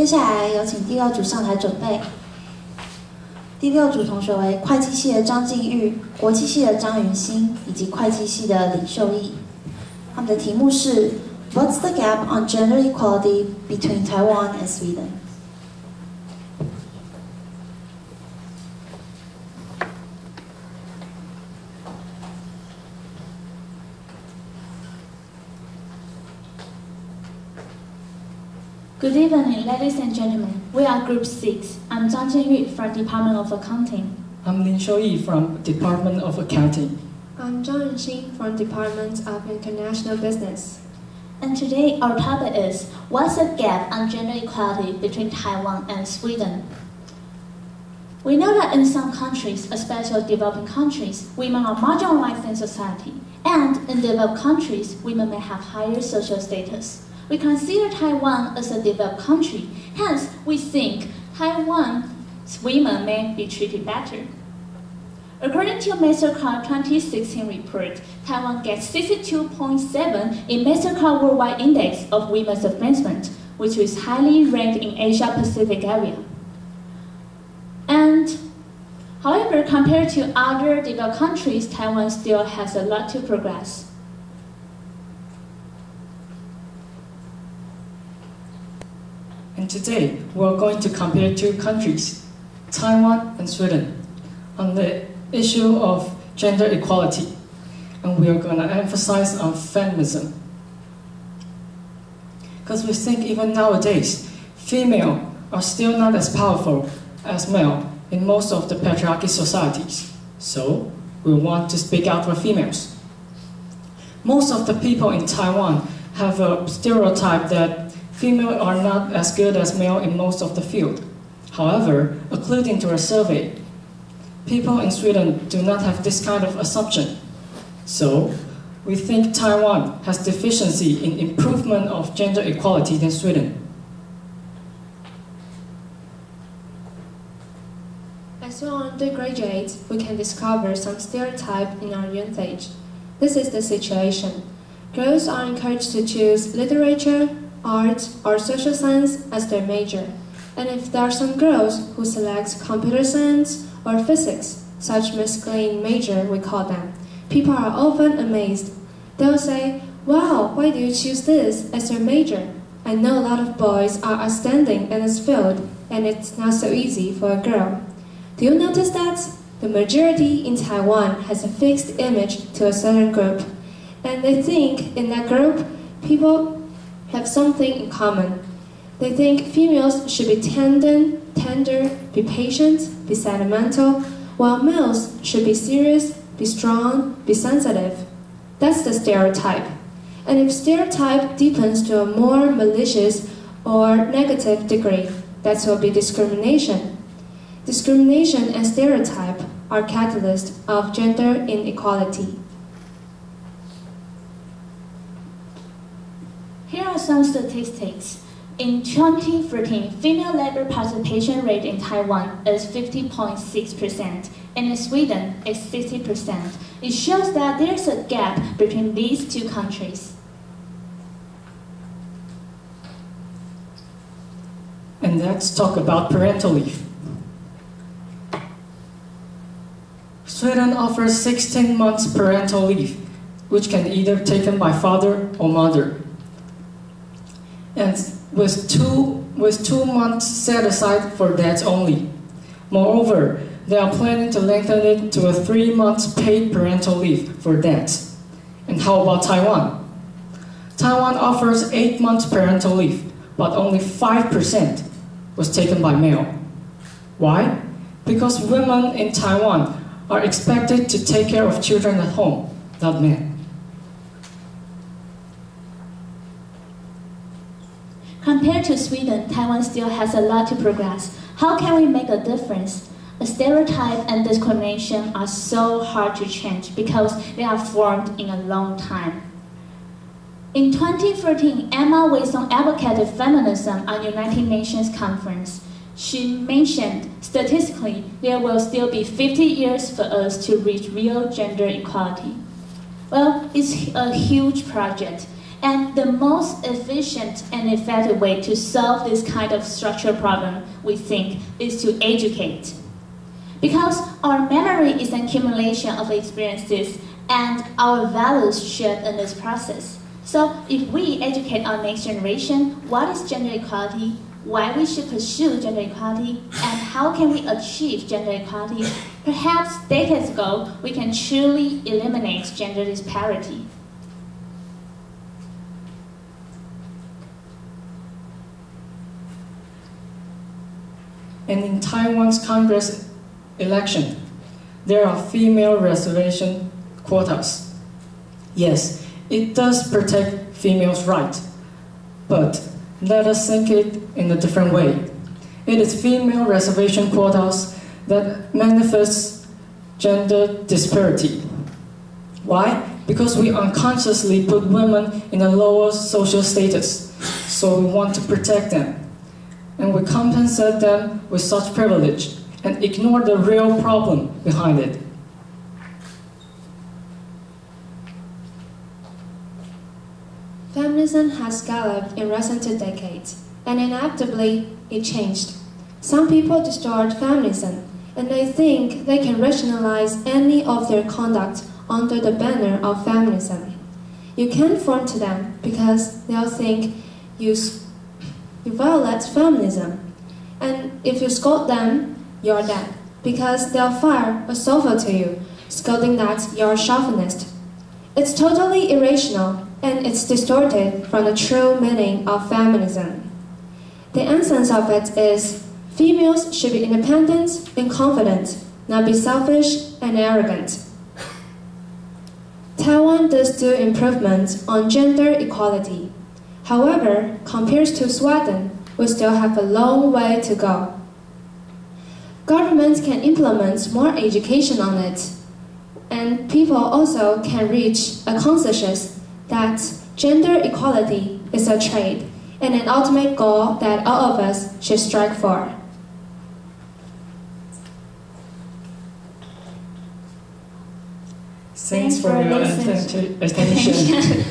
接下来有请第6组上台准备。第6组同学为会计系的张静玉、国际系的张云欣以及会计系的李秀义。他们的题目是 What's the gap on gender equality between Taiwan and Sweden? Good evening, ladies and gentlemen. We are Group 6. I'm Zhang Jianyu from Department of Accounting. I'm Lin Shouyi from Department of Accounting. I'm Zhang Yuxing from Department of International Business. And today our topic is, what's the gap on gender equality between Taiwan and Sweden? We know that in some countries, especially developing countries, women are marginalized in society. And in developed countries, women may have higher social status. We consider Taiwan as a developed country, hence we think Taiwan's women may be treated better. According to Mastercard 2016 report, Taiwan gets 62.7 in Mastercard Worldwide Index of Women's Advancement, which is highly ranked in Asia Pacific area. And however, compared to other developed countries, Taiwan still has a lot to progress. And today, we're going to compare two countries, Taiwan and Sweden, on the issue of gender equality. And we are going to emphasize on feminism. Because we think even nowadays, females are still not as powerful as male in most of the patriarchy societies. So, we want to speak out for females. Most of the people in Taiwan have a stereotype that females are not as good as male in most of the field. However, according to a survey, people in Sweden do not have this kind of assumption. So, we think Taiwan has deficiency in improvement of gender equality than Sweden. As we undergraduate, we can discover some stereotype in our youth age. This is the situation. Girls are encouraged to choose literature, art, or social science as their major. And if there are some girls who select computer science or physics, such masculine major we call them, people are often amazed. They'll say, wow, why do you choose this as your major? I know a lot of boys are outstanding in this field, and it's not so easy for a girl. Do you notice that? The majority in Taiwan has a fixed image to a certain group, and they think in that group, people have something in common. They think females should be tender, be patient, be sentimental, while males should be serious, be strong, be sensitive. That's the stereotype. And if stereotype deepens to a more malicious or negative degree, that will be discrimination. Discrimination and stereotype are catalysts of gender inequality. Here are some statistics. In 2013, female labor participation rate in Taiwan is 50.6%, and in Sweden is 60%. It shows that there's a gap between these two countries. And let's talk about parental leave. Sweden offers 16 months parental leave, which can either be taken by father or mother. And with two months set aside for dads only. Moreover, they are planning to lengthen it to a 3 months paid parental leave for dads. And how about Taiwan? Taiwan offers 8 months parental leave, but only 5% was taken by male. Why? Because women in Taiwan are expected to take care of children at home, not men. Compared to Sweden, Taiwan still has a lot to progress. How can we make a difference? A stereotype and discrimination are so hard to change because they are formed in a long time. In 2013, Emma Wilson advocated feminism on United Nations Conference. She mentioned, statistically, there will still be 50 years for us to reach real gender equality. Well, it's a huge project, And the most efficient and effective way to solve this kind of structural problem, we think, is to educate. Because our memory is an accumulation of experiences and our values shared in this process. So if we educate our next generation, what is gender equality, why we should pursue gender equality, and how can we achieve gender equality, perhaps decades ago, we can truly eliminate gender disparity. And in Taiwan's Congress election, there are female reservation quotas. Yes, it does protect females' rights, but let us think it in a different way. It is female reservation quotas that manifest gender disparity. Why? Because we unconsciously put women in a lower social status, so we want to protect them. And we compensate them with such privilege and ignore the real problem behind it. Feminism has galloped in recent decades, and inevitably it changed. Some people distort feminism, and they think they can rationalize any of their conduct under the banner of feminism. You can't form to them because they'll think you violate feminism, and if you scold them, you're dead, because they'll fire a sofa to you, scolding that you're a chauvinist. It's totally irrational, and it's distorted from the true meaning of feminism. The essence of it is females should be independent and confident, not be selfish and arrogant. Taiwan does do improvements on gender equality. However, compared to Sweden, we still have a long way to go. Governments can implement more education on it, and people also can reach a consensus that gender equality is a trait and an ultimate goal that all of us should strive for. Thanks for your attention.